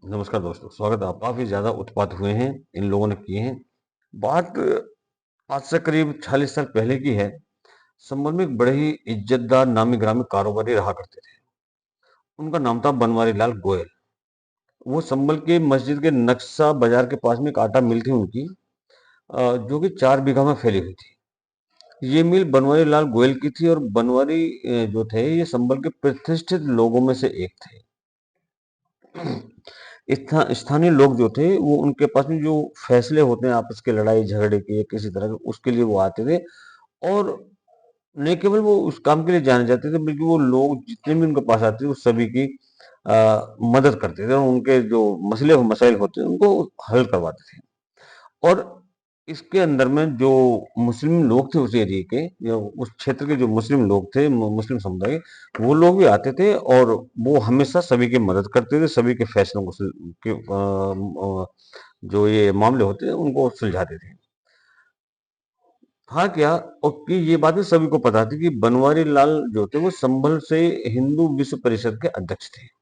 नमस्कार दोस्तों, स्वागत है। आप काफ़ी ज़्यादा उत्पात हुए हैं, इन लोगों ने किए हैं। बात आज से करीब 40 साल पहले की है। संभल में एक बड़े ही इज़्ज़तदार नामी-गिरामी कारोबारी रहा करते थे। उनका नाम था बनवारी लाल गोयल। वो संभल के मस्जिद के नक्शा बाज़ार के पास में एक आटा मिल थी उनकी, जो कि 4 बीघा में फैली हुई थी। ये मिल बनवारी लाल गोयल की थी और बनवारी जो थे, ये संभल के प्रतिष्ठित लोगों में से एक थे। स्थानीय लोग जो थे वो उनके पास में जो फैसले होते हैं आपस के लड़ाई झगड़े के किसी तरह के उसके लिए वो आते थे और न केवल वो उस काम के लिए जाने जाते थे बल्कि वो लोग जितने भी उनके पास आते थे वो सभी की मदद करते थे और उनके जो मसले मसाइल होते थे उनको हल करवाते थे। और इसके अंदर में जो मुस्लिम लोग थे उस एरिया के या उस क्षेत्र के जो मुस्लिम लोग थे मुस्लिम समुदाय वो लोग भी आते थे और वो हमेशा सभी की मदद करते थे, सभी के फैसलों को जो ये मामले होते थे उनको सुलझाते थे। था क्या और कि ये बातें सभी को पता थी कि बनवारी लाल जो थे वो संभल से हिंदू विश्व परिषद के अध्यक्ष थे।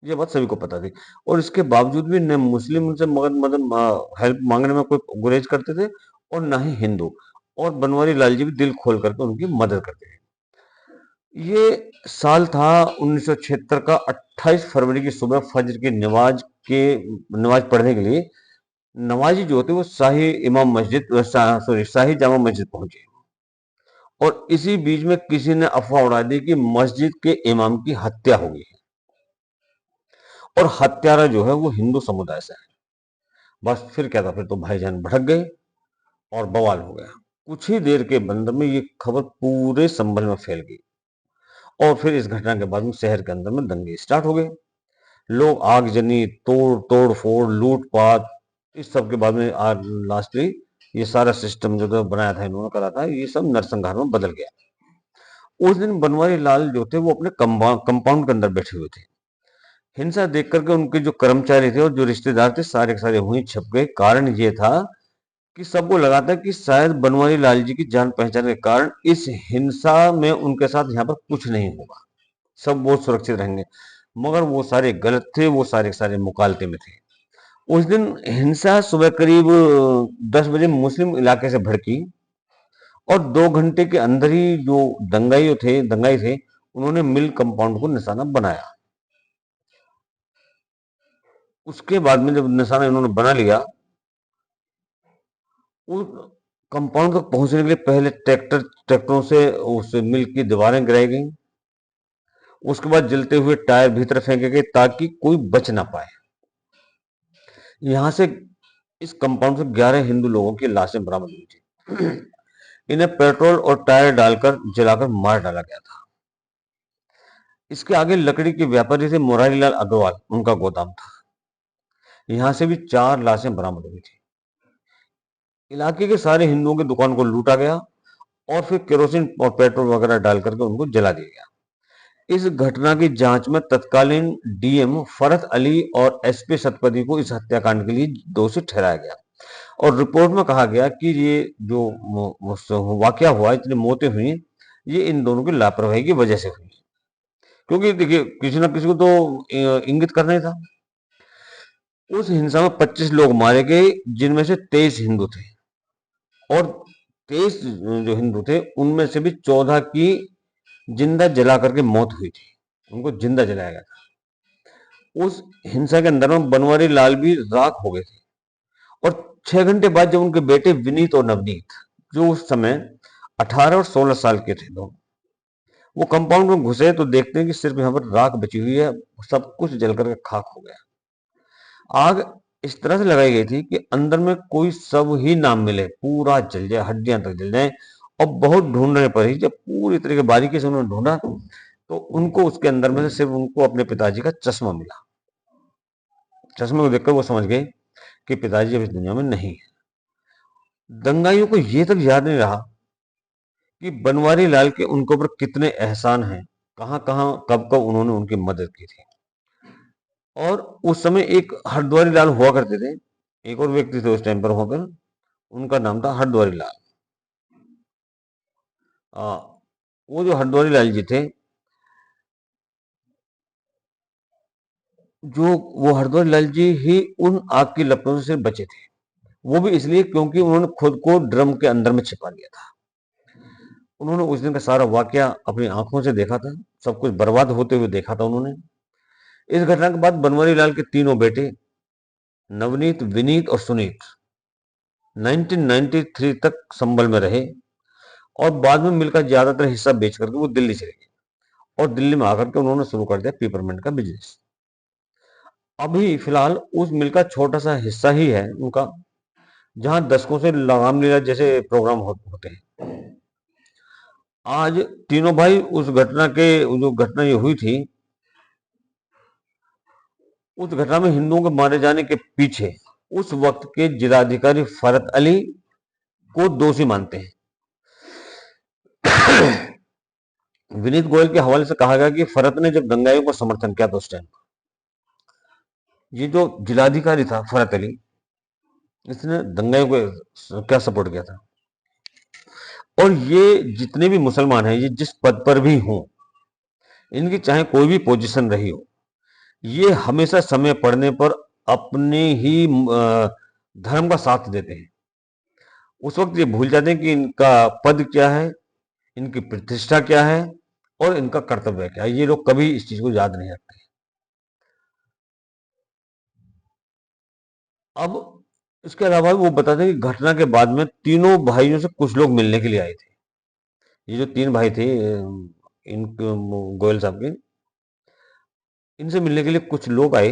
ये बात सभी को पता थी और इसके बावजूद भी न मुस्लिम उनसे मगन मतलब हेल्प मांगने में कोई गुरेज करते थे और ना ही हिंदू। और बनवारी लाल जी भी दिल खोल करके उनकी मदद करते थे। ये साल था 1976 का। 28 फरवरी की सुबह फजर की नमाज पढ़ने के लिए नवाजी जो थे वो शाही इमाम मस्जिद सॉरी शाही जामा मस्जिद पहुंचे। और इसी बीच में किसी ने अफवाह उड़ा दी कि मस्जिद के इमाम की हत्या हो गई है और हत्यारा जो है वो हिंदू समुदाय से है। बस फिर क्या था, फिर तो भाईजान भड़क गए और बवाल हो गया। कुछ ही देर के अंदर में ये खबर पूरे संभल में फैल गई और फिर इस घटना के बाद में शहर के अंदर में दंगे स्टार्ट हो गए। लोग आगजनी, तोड़ फोड़, लूटपाट, इस सब के बाद में आज लास्टली ये सारा सिस्टम जो तो बनाया था इन्होंने करा था ये सब नरसंहार में बदल गया। उस दिन बनवारी लाल जो थे वो अपने कंपाउंड के अंदर बैठे हुए थे। हिंसा देख करके उनके जो कर्मचारी थे और जो रिश्तेदार थे सारे के सारे वहीं छप गए। कारण ये था कि सबको लगा था कि शायद बनवारी लाल जी की जान पहचान के कारण इस हिंसा में उनके साथ यहाँ पर कुछ नहीं होगा, सब बहुत सुरक्षित रहेंगे। मगर वो सारे गलत थे, वो सारे के सारे मुकालते में थे। उस दिन हिंसा सुबह करीब 10 बजे मुस्लिम इलाके से भड़की और 2 घंटे के अंदर ही जो दंगाई थे उन्होंने मिल कंपाउंड को निशाना बनाया। उसके बाद में जब निशाना इन्होंने बना लिया, उस कंपाउंड तक पहुंचने के लिए पहले ट्रैक्टरों से उस मिल की दीवारें गिराई गई। उसके बाद जलते हुए टायर भीतर फेंके गए ताकि कोई बच ना पाए। यहाँ से इस कंपाउंड से 11 हिंदू लोगों की लाशें बरामद हुई थी। इन्हें पेट्रोल और टायर डालकर जलाकर मार डाला गया था। इसके आगे लकड़ी के व्यापारी थे मुरारी लाल अग्रवाल, उनका गोदाम था। यहाँ से भी 4 लाशें बरामद हुई थी। इलाके के सारे हिंदुओं की दुकान को लूटा गया और फिर केरोसिन और पेट्रोल वगैरह डाल करके उनको जला दिया गया। इस घटना की जांच में तत्कालीन डीएम फरहत अली और एसपी शतपथी को इस हत्याकांड के लिए दोषी ठहराया गया और रिपोर्ट में कहा गया कि ये जो वाकया हुआ, इतनी मौतें हुई, ये इन दोनों की लापरवाही की वजह से हुई। क्योंकि देखिए किसी ना किसी को तो इंगित करना ही था। उस हिंसा में 25 लोग मारे गए जिनमें से 23 हिंदू थे और 23 जो हिंदू थे उनमें से भी 14 की जिंदा जला करके मौत हुई थी। उनको जिंदा जलाया गया था। उस हिंसा के अंदर में बनवारी लाल भी राख हो गए थे और 6 घंटे बाद जब उनके बेटे विनीत और नवनीत जो उस समय 18 और 16 साल के थे दोनों, वो कंपाउंड में घुसे तो देखते हैं कि सिर्फ यहाँ पर राख बची हुई है, सब कुछ जल करके खाक हो गया। आग इस तरह से लगाई गई थी कि अंदर में कोई सब ही ना मिले, पूरा जल जाए, हड्डियां तक जल जाए। और बहुत ढूंढने पर ही जब पूरी तरीके बारीकी से उन्होंने ढूंढा तो उनको उसके अंदर में से सिर्फ उनको अपने पिताजी का चश्मा मिला। चश्मे को देखकर वो समझ गए कि पिताजी अब इस दुनिया में नहीं है। दंगाइयों को ये तक याद नहीं रहा कि बनवारी लाल के उनके ऊपर कितने एहसान हैं, कहाँ कहाँ कब कब उन्होंने उनकी मदद की थी। और उस समय एक हरद्वारी लाल हुआ करते थे, एक और व्यक्ति थे उस टाइम पर वहां पर, उनका नाम था हरद्वारी लाल। आ, वो जो हरद्वारी लाल जी थे जो वो हरद्वारी लाल जी ही उन आग की लपटों से बचे थे। वो भी इसलिए क्योंकि उन्होंने खुद को ड्रम के अंदर में छिपा लिया था। उन्होंने उस दिन का सारा वाकया अपनी आंखों से देखा था, सब कुछ बर्बाद होते हुए देखा था उन्होंने। इस घटना के बाद बनवारी लाल के तीनों बेटे नवनीत, विनीत और सुनीत 1993 तक संभल में रहे और बाद में मिल का ज्यादातर हिस्सा बेच करके वो दिल्ली चले गए और दिल्ली में आकर के उन्होंने शुरू कर दिया पेपरमेंट का बिजनेस। अभी फिलहाल उस मिल का छोटा सा हिस्सा ही है उनका, जहां दशकों से लगाम लीला जैसे प्रोग्राम होते हैं। आज तीनों भाई उस घटना के जो घटना ये हुई थी, उस घटना में हिंदुओं के मारे जाने के पीछे उस वक्त के जिलाधिकारी फरत अली को दोषी मानते हैं। विनीत गोयल के हवाले से कहा गया कि फरत ने जब दंगाइयों को समर्थन किया था उस टाइम, ये जो जिलाधिकारी था फरत अली, इसने दंगाइयों को क्या सपोर्ट किया था। और ये जितने भी मुसलमान हैं, ये जिस पद पर भी हों, इनकी चाहे कोई भी पोजीशन रही हो, ये हमेशा समय पड़ने पर अपने ही धर्म का साथ देते हैं। उस वक्त ये भूल जाते हैं कि इनका पद क्या है, इनकी प्रतिष्ठा क्या है और इनका कर्तव्य क्या है। ये लोग कभी इस चीज को याद नहीं रखते। अब इसके अलावा वो बताते हैं कि घटना के बाद में तीनों भाइयों से कुछ लोग मिलने के लिए आए थे। ये जो तीन भाई थे इन गोयल साहब के, इनसे मिलने के लिए कुछ लोग आए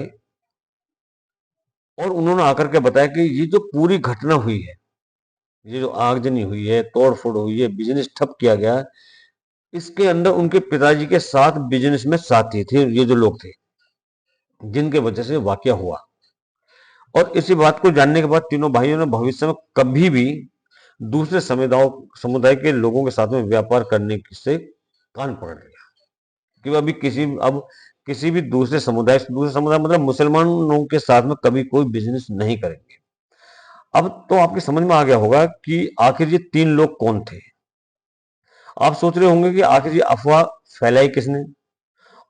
और उन्होंने आकर के बताया कि ये जो पूरी घटना हुई है, ये जो आगजनी हुई है, तोड़ फोड़ हुई है, बिजनेस ठप किया गया, इसके अंदर उनके पिताजी के साथ बिजनेस में साथी थे ये जो लोग थे, जिनके वजह से वाकया हुआ। और इसी बात को जानने के बाद तीनों भाइयों ने भविष्य में कभी भी दूसरे समुदाय के लोगों के साथ में व्यापार करने से कान पकड़ लिया कि अब किसी भी दूसरे समुदाय मतलब मुसलमानों के साथ में कभी कोई बिजनेस नहीं करेंगे। अब तो आपके समझ में आ गया होगा कि आखिर ये तीन लोग कौन थे। आप सोच रहे होंगे कि आखिर ये अफवाह फैलाई किसने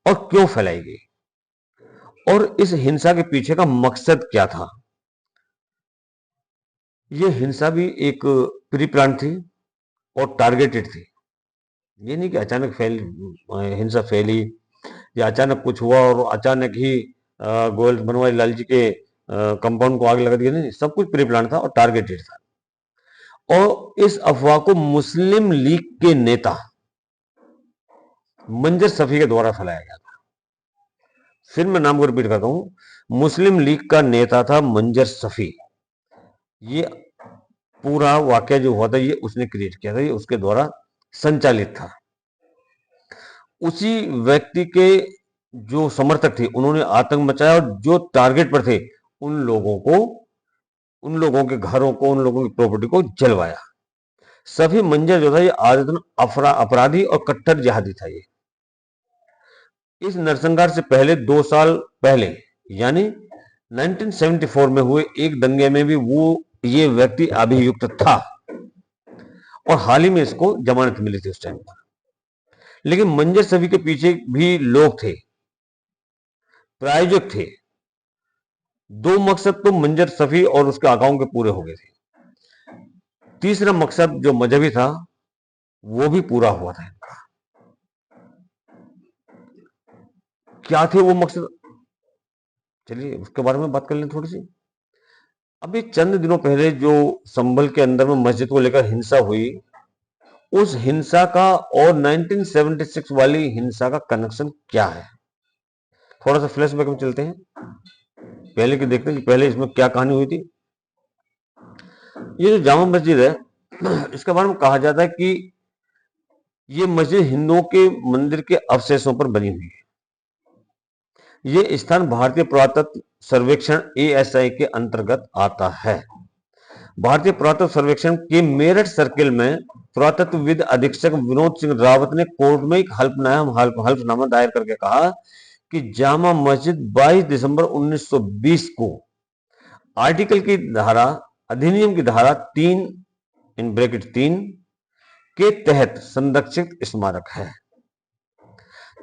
और क्यों फैलाई गई और इस हिंसा के पीछे का मकसद क्या था। ये हिंसा भी एक प्री प्लान थी और टारगेटेड थी। ये नहीं कि अचानक हिंसा फैली या अचानक कुछ हुआ और अचानक ही गोयल बनवारी लाल जी के कंपाउंड को आग लगा दी। नहीं, सब कुछ प्री प्लान था और टारगेटेड था। और इस अफवाह को मुस्लिम लीग के नेता मंजर सफी के द्वारा फैलाया गया था। फिर मैं नाम को रिपीट करता हूं, मुस्लिम लीग का नेता था मंजर सफी। ये पूरा वाकया जो हुआ था ये उसने क्रिएट किया था, ये उसके द्वारा संचालित था। उसी व्यक्ति के जो समर्थक थे उन्होंने आतंक मचाया और जो टारगेट पर थे उन लोगों के घरों को, उन लोगों की प्रॉपर्टी को जलवाया। सभी मंजर जो था ये आदतन अपराधी और कट्टर जिहादी था। ये इस नरसंहार से पहले 2 साल पहले यानी 1974 में हुए एक दंगे में भी ये व्यक्ति अभियुक्त था और हाल ही में इसको जमानत मिली थी उस टाइम पर। लेकिन मंजर सभी के पीछे भी लोग थे, प्रायोजक थे। 2 मकसद तो मंजर सफी और उसके आकाओं के पूरे हो गए थे। तीसरा मकसद जो मजहबी था वो भी पूरा हुआ था इनका। क्या थे वो मकसद, चलिए उसके बारे में बात कर लें थोड़ी सी। अभी चंद दिनों पहले जो संभल के अंदर में मस्जिद को लेकर हिंसा हुई, उस हिंसा का और 1976 वाली हिंसा का कनेक्शन क्या है, थोड़ा सा फ्लैशबैक में चलते हैं, पहले की देखते हैं कि पहले इसमें क्या कहानी हुई थी। ये जो जामा मस्जिद है इसके बारे में कहा जाता है कि ये मस्जिद हिंदुओं के मंदिर के अवशेषों पर बनी हुई है। ये स्थान भारतीय पुरातत्व सर्वेक्षण ASI के अंतर्गत आता है। भारतीय पुरातत्व सर्वेक्षण के मेरठ सर्किल में पुरातत्वविद अधीक्षक विनोद सिंह रावत ने कोर्ट में एक हल्फनामा दायर करके कहा कि जामा मस्जिद 22 दिसंबर 1920 को आर्टिकल की धारा, अधिनियम की धारा 3 के तहत संरक्षित स्मारक है।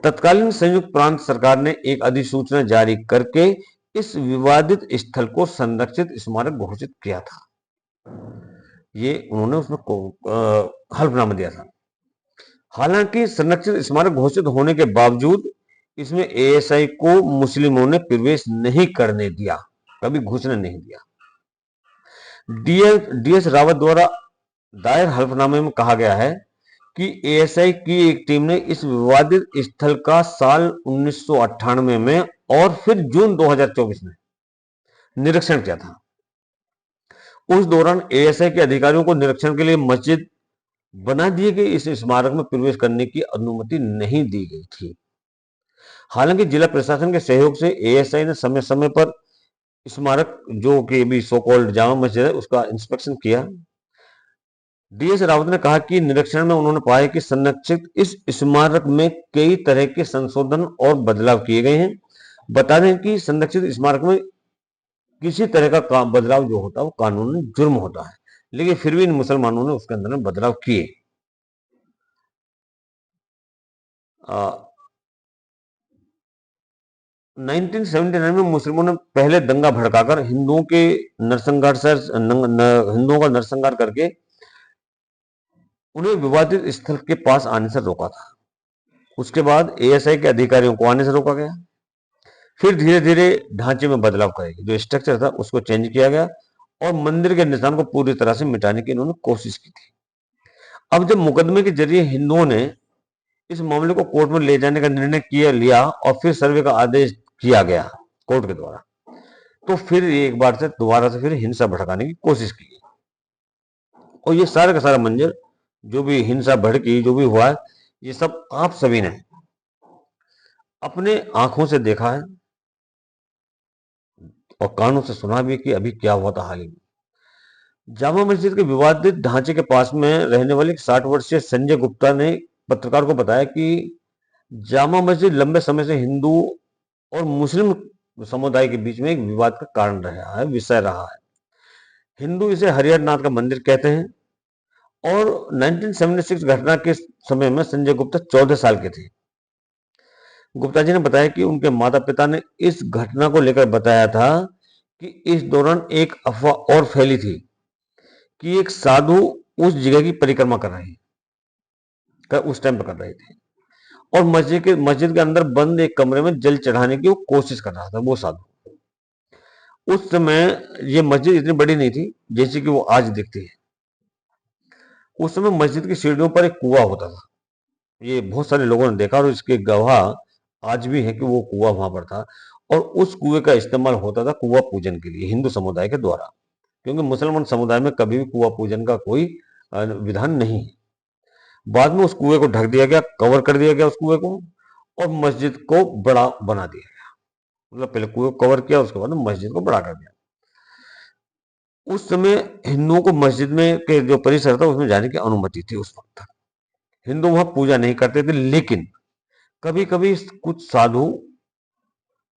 तत्कालीन संयुक्त प्रांत सरकार ने एक अधिसूचना जारी करके इस विवादित स्थल को संरक्षित स्मारक घोषित किया था। ये उन्होंने उसमें हल्फनामा दिया था। हालांकि संरक्षित स्मारक घोषित होने के बावजूद इसमें एएसआई को मुस्लिमों ने प्रवेश नहीं करने दिया, कभी घुसने नहीं दिया। डीएस रावत द्वारा दायर हल्फनामे में कहा गया है कि एएसआई की एक टीम ने इस विवादित स्थल का साल 1998 में और फिर जून 2024 में निरीक्षण किया था। उस दौरान एएसआई के अधिकारियों को निरीक्षण के लिए मस्जिद बना दिए गए इस स्मारक में प्रवेश करने की अनुमति नहीं दी गई थी। हालांकि जिला प्रशासन के सहयोग से एएसआई ने समय समय पर स्मारक, जो कि अभी सो कॉल्ड जामा मस्जिद है, उसका इंस्पेक्शन किया। डीएस रावत ने कहा कि निरीक्षण में उन्होंने पाया कि संरक्षित इस स्मारक में कई तरह के संशोधन और बदलाव किए गए हैं। बता दें कि संरक्षित स्मारक में किसी तरह का बदलाव जो होता है वो कानूनी जुर्म होता है, लेकिन फिर भी इन मुसलमानों ने उसके अंदर में बदलाव किए। 1979 में मुस्लिमों ने पहले दंगा भड़काकर हिंदुओं का नरसंहार करके उन्हें विवादित स्थल के पास आने से रोका था। उसके बाद एएसआई के अधिकारियों को आने से रोका गया। फिर धीरे धीरे ढांचे में बदलाव करेगी, जो स्ट्रक्चर था उसको चेंज किया गया और मंदिर के निशान को पूरी तरह से मिटाने की इन्होंने कोशिश की थी। अब जब मुकदमे के जरिए हिंदुओं ने इस मामले को कोर्ट में ले जाने का निर्णय लिया और फिर सर्वे का आदेश किया गया कोर्ट के द्वारा, तो फिर एक बार से दोबारा से फिर हिंसा भड़काने की कोशिश की। और ये सारा का सारा मंजर, जो भी हिंसा भड़की, जो भी हुआ है, ये सब आप सभी ने अपने आंखों से देखा है और कानों से सुना भी कि अभी क्या हुआ था हाल ही में। जामा मस्जिद के विवादित ढांचे के पास में रहने वाले 60 वर्षीय संजय गुप्ता ने पत्रकार को बताया कि जामा मस्जिद लंबे समय से हिंदू और मुस्लिम समुदाय के बीच में एक विवाद का कारण रहा है, विषय रहा है। हिंदू इसे हरिहर नाथ का मंदिर कहते हैं और 1976 घटना के समय में संजय गुप्ता 14 साल के थे। गुप्ता जी ने बताया कि उनके माता पिता ने इस घटना को लेकर बताया था कि इस दौरान एक अफवाह और फैली थी कि एक साधु उस जगह की परिक्रमा कर रहे हैं, उस टाइम पर कर रहे थे, और मस्जिद के अंदर बंद एक कमरे में जल चढ़ाने की वो कोशिश कर रहा था वो साधु। उस समय ये मस्जिद इतनी बड़ी नहीं थी जैसे कि वो आज दिखती है। उस समय मस्जिद की सीढ़ियों पर एक कुआं होता था। ये बहुत सारे लोगों ने देखा और इसके गवाह आज भी है कि वो कुआं वहां पर था और उस कुएं का इस्तेमाल होता था कुआं पूजन के लिए हिंदू समुदाय के द्वारा, क्योंकि मुसलमान समुदाय में कभी भी कुआं पूजन का कोई विधान नहीं है। बाद में उस कुएं को ढक दिया गया, कवर कर दिया गया उस कुएं को, और मस्जिद को बड़ा बना दिया गया। मतलब पहले कुएं को कवर किया, उसके बाद मस्जिद को बड़ा कर दिया। उस समय हिंदुओं को मस्जिद में के जो परिसर था उसमें जाने की अनुमति थी। उस वक्त हिंदू वहां पूजा नहीं करते थे, लेकिन कभी कभी कुछ साधु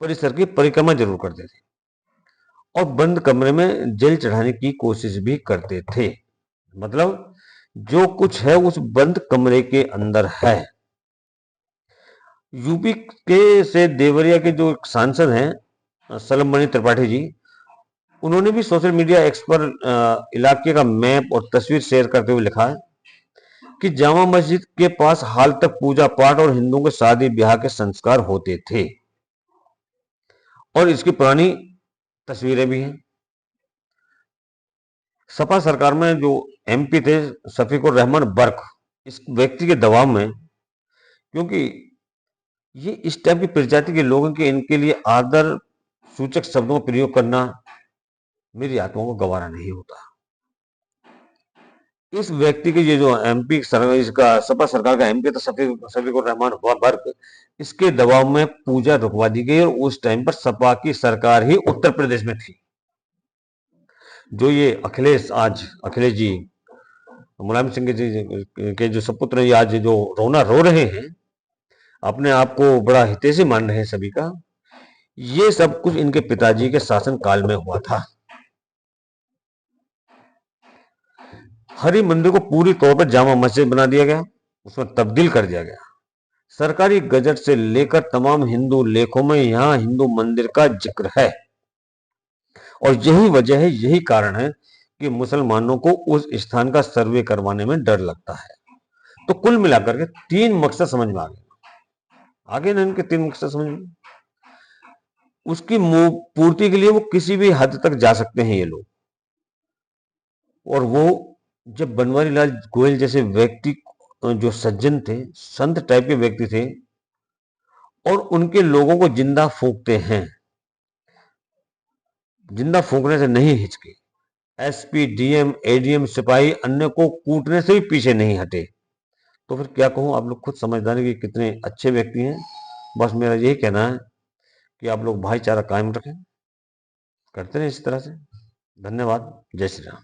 परिसर की परिक्रमा जरूर करते थे और बंद कमरे में जल चढ़ाने की कोशिश भी करते थे। मतलब जो कुछ है उस बंद कमरे के अंदर है। यूपी के से देवरिया के जो सांसद हैं सलम त्रिपाठी जी, उन्होंने भी सोशल मीडिया एक्स पर इलाके का मैप और तस्वीर शेयर करते हुए लिखा है कि जामा मस्जिद के पास हाल तक पूजा पाठ और हिंदुओं के शादी ब्याह के संस्कार होते थे और इसकी पुरानी तस्वीरें भी हैं। सपा सरकार में जो एमपी थे शफीकुर रहमान बर्क, इस व्यक्ति के दबाव में, क्योंकि ये इस टाइप की प्रजाति के लोगों के इनके लिए आदर सूचक शब्दों का प्रयोग करना मेरी आत्मा को गवारा नहीं होता। इस व्यक्ति के ये जो एमपी इसका सपा सरकार का एमपी था शफीकुर रहमान बर्क, इसके दबाव में पूजा रुकवा दी गई और उस टाइम पर सपा की सरकार ही उत्तर प्रदेश में थी। जो ये अखिलेश जी, मुलायम सिंह जी के जो सपुत्र ये आज जो रोना रो रहे हैं, अपने आप को बड़ा हितैषी मान रहे हैं सभी का, ये सब कुछ इनके पिताजी के शासन काल में हुआ था। हरि मंदिर को पूरी तौर पर जामा मस्जिद बना दिया गया, उसमें तब्दील कर दिया गया। सरकारी गजट से लेकर तमाम हिंदू लेखों में यहाँ हिंदू मंदिर का जिक्र है और यही वजह है, यही कारण है कि मुसलमानों को उस स्थान का सर्वे करवाने में डर लगता है। तो कुल मिलाकर के 3 मकसद समझ में आगे ना इनके 3 मकसद समझ में। उसकी पूर्ति के लिए वो किसी भी हद तक जा सकते हैं ये लोग। और वो जब बनवारी लाल गोयल जैसे व्यक्ति जो सज्जन थे, संत टाइप के व्यक्ति थे और उनके लोगों को जिंदा फूंकते हैं, जिंदा फूंकने से नहीं हिचके, एसपी, डीएम, एडीएम, सिपाही अन्य को कूटने से भी पीछे नहीं हटे, तो फिर क्या कहूं, आप लोग खुद समझदार हैं कि कितने अच्छे व्यक्ति हैं। बस मेरा यही कहना है कि आप लोग भाईचारा कायम रखें, करते रहे इसी तरह से। धन्यवाद। जय श्री राम।